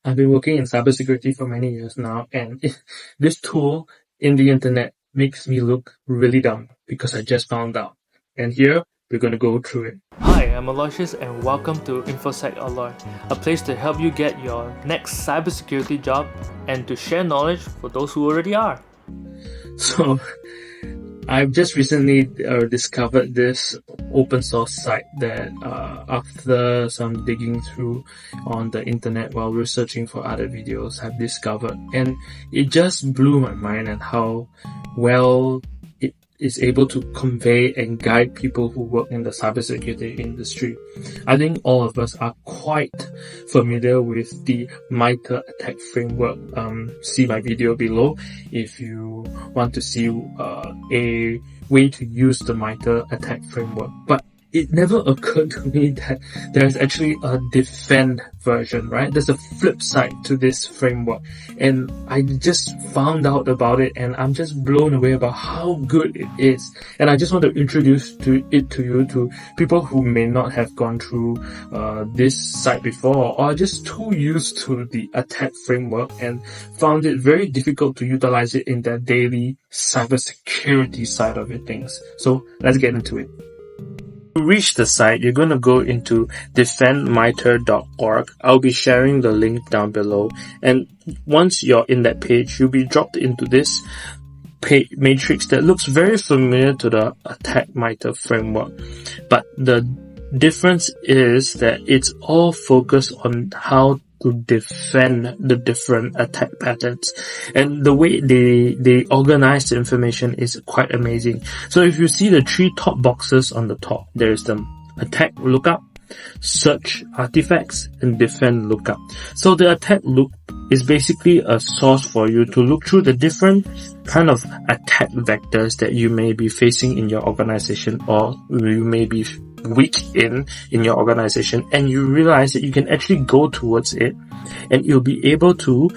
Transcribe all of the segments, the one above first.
I've been working in cybersecurity for many years now, and this tool in the internet makes me look really dumb because I just found out. And here, we're going to go through it. Hi, I'm Aloysius and welcome to InfoSec Aloy, a place to help you get your next cybersecurity job and to share knowledge for those who already are. So, I've just recently discovered this open source site that after some digging through on the internet while researching for other videos, I've discovered, and it just blew my mind at how well it is able to convey and guide people who work in the cybersecurity industry. I think all of us are quite familiar with the MITRE attack framework. See my video below if you want to see a way to use the MITRE attack framework. But it never occurred to me that there's actually a defend version, right? There's a flip side to this framework. And I just found out about it and I'm just blown away about how good it is. And I just want to introduce it to you, to people who may not have gone through this site before or are just too used to the attack framework and found it very difficult to utilize it in their daily cybersecurity side of it things. So let's get into it. To reach the site, you're going to go into defendmitre.org. I'll be sharing the link down below. And once you're in that page, you'll be dropped into this matrix that looks very familiar to the attack MITRE framework. But the difference is that it's all focused on how to defend the different attack patterns, and the way they organize the information is quite amazing. So if you see the three top boxes on the top, there's the attack lookup, search artifacts, and defend lookup. So the attack look is basically a source for you to look through the different kind of attack vectors that you may be facing in your organization or you may be weak in your organization, and you realize that you can actually go towards it and you'll be able to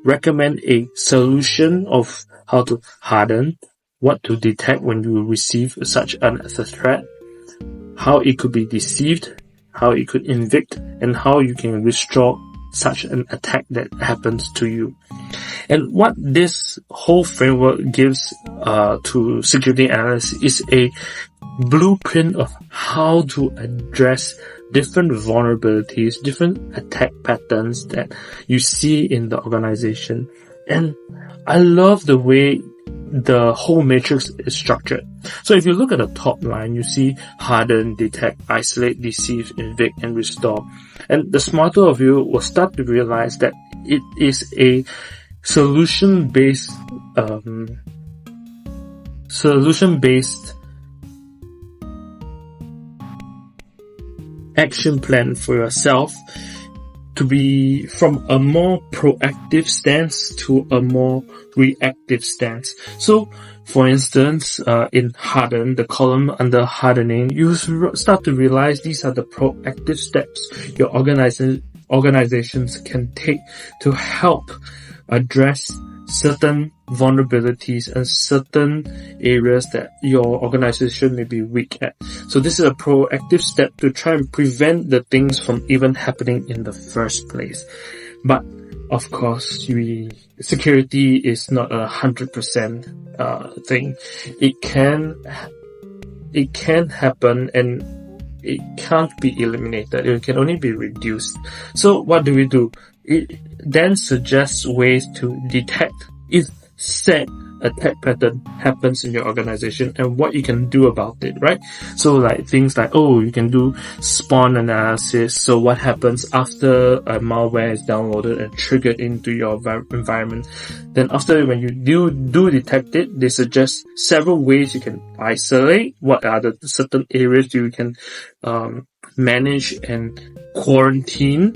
recommend a solution of how to harden, what to detect when you receive such a threat, how it could be deceived, how it could evict, and how you can restore such an attack that happens to you. And what this whole framework gives to security analysts is a blueprint of how to address different vulnerabilities, different attack patterns that you see in the organization. And I love the way the whole matrix is structured. So if you look at the top line, you see harden, detect, isolate, deceive, evict, and restore. And the smarter of you will start to realize that it is a solution-based action plan for yourself to be from a more proactive stance to a more reactive stance. So, for instance, in harden, the column under hardening, you start to realize these are the proactive steps your organizations can take to help address certain vulnerabilities and certain areas that your organization may be weak at. So this is a proactive step to try and prevent the things from even happening in the first place. But of course, security is not 100% thing. It can happen and it can't be eliminated. It can only be reduced. So what do? It then suggests ways to detect if said attack pattern happens in your organization and what you can do about it, right? So like things like, you can do spawn analysis. So what happens after a malware is downloaded and triggered into your environment? Then after, when you do detect it, they suggest several ways you can isolate. What are the certain areas you can manage and quarantine,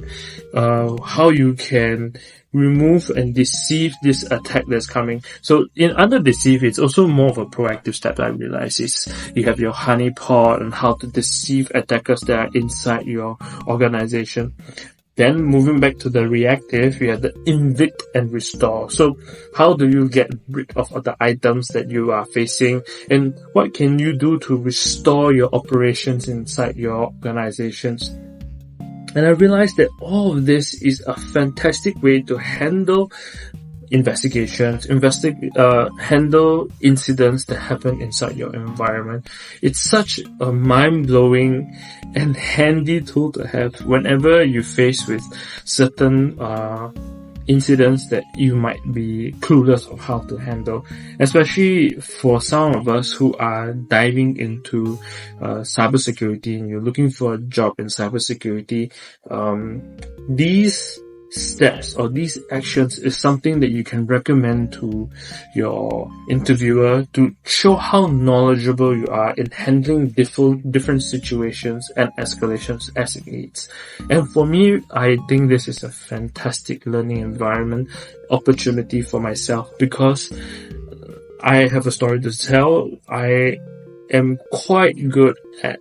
how you can remove and deceive this attack that's coming. So under deceive, it's also more of a proactive step. I realize is you have your honeypot and how to deceive attackers that are inside your organization. Then moving back to the reactive, you have the evict and restore. So how do you get rid of the items that you are facing, and what can you do to restore your operations inside your organizations? And I realized that all of this is a fantastic way to handle investigations, handle incidents that happen inside your environment. It's such a mind-blowing and handy tool to have whenever you face with certain incidents that you might be clueless of how to handle, especially for some of us who are diving into cybersecurity and you're looking for a job in cybersecurity. These steps or these actions is something that you can recommend to your interviewer to show how knowledgeable you are in handling different situations and escalations as it needs. And for me, I think this is a fantastic learning environment opportunity for myself, because I have a story to tell. I am quite good at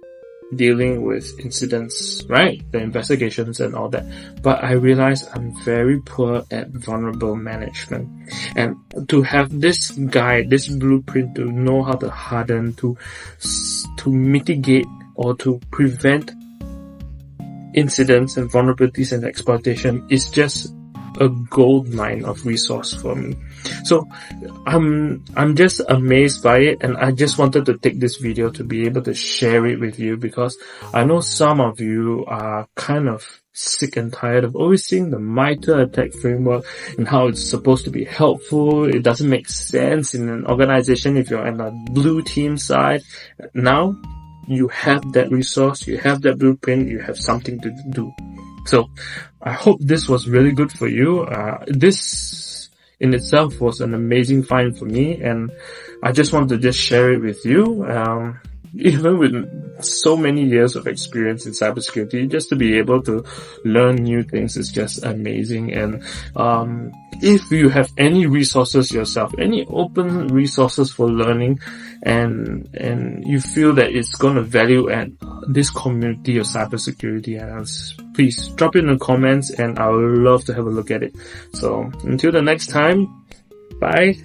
dealing with incidents, right? The investigations and all that. But I realize I'm very poor at vulnerable management. And to have this guide, this blueprint to know how to harden, to mitigate or to prevent incidents and vulnerabilities and exploitation is just a gold mine of resource for me. So I'm just amazed by it, and I just wanted to take this video to be able to share it with you, because I know some of you are kind of sick and tired of always seeing the MITRE ATT&CK framework and how it's supposed to be helpful. It doesn't make sense in an organization if you're on the blue team side. Now you have that resource, you have that blueprint, you have something to do. So I hope this was really good for you. This in itself was an amazing find for me, and I just want to just share it with you. Even with so many years of experience in cybersecurity, just to be able to learn new things is just amazing. And if you have any resources yourself, any open resources for learning, and you feel that it's going to value add this community of cybersecurity analysts, please drop it in the comments, and I would love to have a look at it. So until the next time, bye.